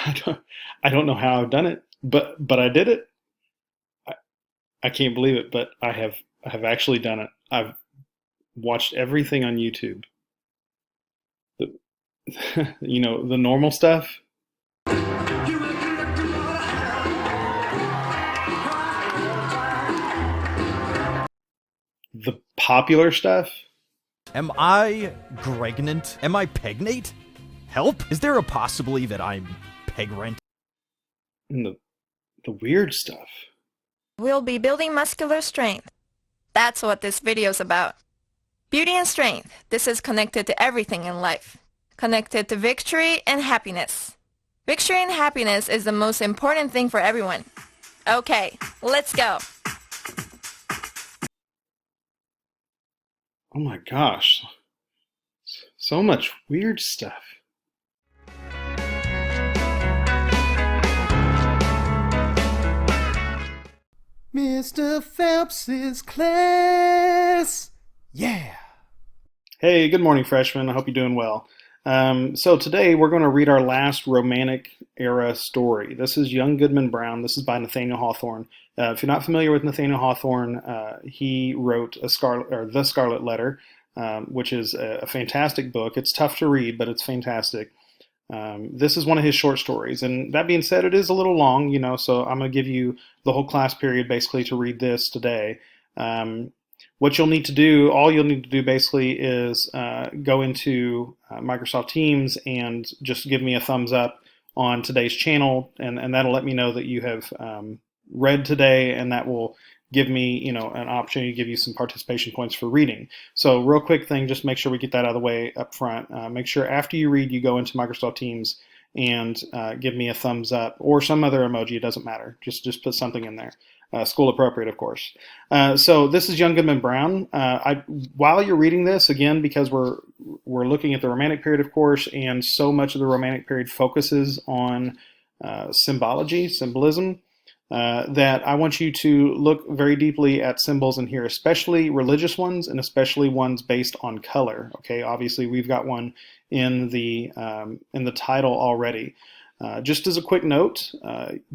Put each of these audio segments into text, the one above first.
I don't know how I've done it, but I did it. I, I can't believe it, but I have actually done it. I've watched everything on YouTube. The, the normal stuff, the popular stuff, Am I pregnant? Am I pegnate? Help? Is there a possibility that I'm pegrant? and the weird stuff. We'll be building muscular strength. That's what this video's about. Beauty and strength. This is connected to everything in life. Connected to victory and happiness. Victory and happiness is the most important thing for everyone. Okay, let's go. Oh my gosh, so much weird stuff. Mr. Phelps's class. Yeah. Hey, good morning, freshmen. I hope you're doing well. So today we're going to read our last Romantic era story. This is Young Goodman Brown. This is by Nathaniel Hawthorne. If you're not familiar with Nathaniel Hawthorne, he wrote The Scarlet Letter, which is a fantastic book. It's tough to read, but it's fantastic. This is one of his short stories, and that being said, it is a little long, so I'm going to give you the whole class period basically to read this today. What you'll need to do, all you'll need to do basically is go into Microsoft Teams and just give me a thumbs up on today's channel, and that'll let me know that you have read today, and that will give me, an opportunity to give you some participation points for reading. So real quick thing, just make sure we get that out of the way up front. Make sure after you read, you go into Microsoft Teams and give me a thumbs up or some other emoji. It doesn't matter. Just put something in there. School appropriate, of course. So this is Young Goodman Brown. While you're reading this, again, because we're looking at the Romantic period, of course, and so much of the Romantic period focuses on symbolism, that I want you to look very deeply at symbols in here, especially religious ones and especially ones based on color. Okay, obviously we've got one in the title already. Just as a quick note,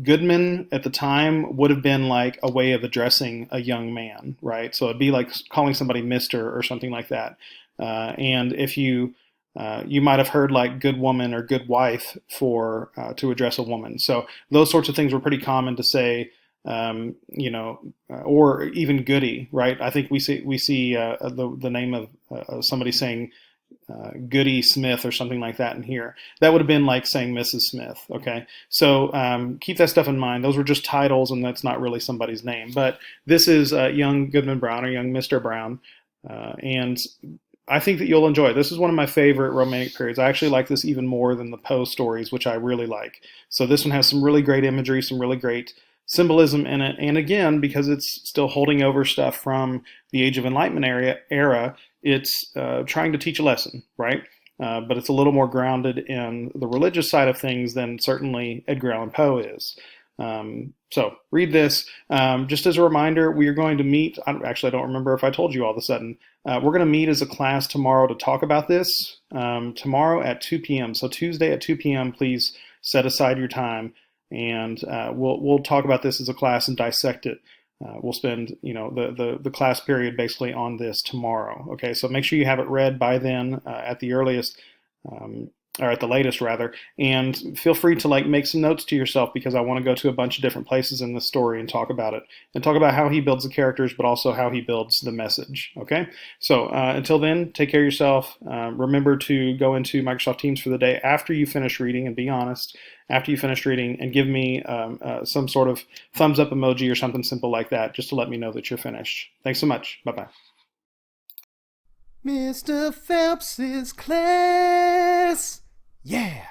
Goodman at the time would have been like a way of addressing a young man, right? So it'd be like calling somebody Mr. or something like that. And if you might have heard like good woman or good wife for to address a woman. So those sorts of things were pretty common to say, or even goody, right? I think we see the name of somebody saying Goody Smith or something like that in here. That would have been like saying Mrs. Smith. Okay, so keep that stuff in mind. Those were just titles, and that's not really somebody's name. But this is Young Goodman Brown or Young Mr. Brown, and I think that you'll enjoy it. This is one of my favorite Romantic periods. I actually like this even more than the Poe stories, which I really like. So this one has some really great imagery, some really great symbolism in it. And again, because it's still holding over stuff from the Age of Enlightenment era, it's trying to teach a lesson, right? But it's a little more grounded in the religious side of things than certainly Edgar Allan Poe is. So read this. Just as a reminder, we are going to meet. Actually, I don't remember if I told you all of a sudden. We're going to meet as a class tomorrow to talk about this. Tomorrow at 2 p.m. So Tuesday at 2 p.m. Please set aside your time, and we'll talk about this as a class and dissect it. We'll spend the class period basically on this tomorrow. Okay, so make sure you have it read by then at the earliest. Or at the latest rather, and feel free to like make some notes to yourself, because I want to go to a bunch of different places in this story and talk about it, and talk about how he builds the characters, but also how he builds the message. Okay, so until then, take care of yourself. Remember to go into Microsoft Teams for the day after you finish reading, and be honest after you finish reading, and give me some sort of thumbs up emoji or something simple like that, just to let me know that you're finished. Thanks so much. Bye-bye. Mr. Phelps's class. Yeah.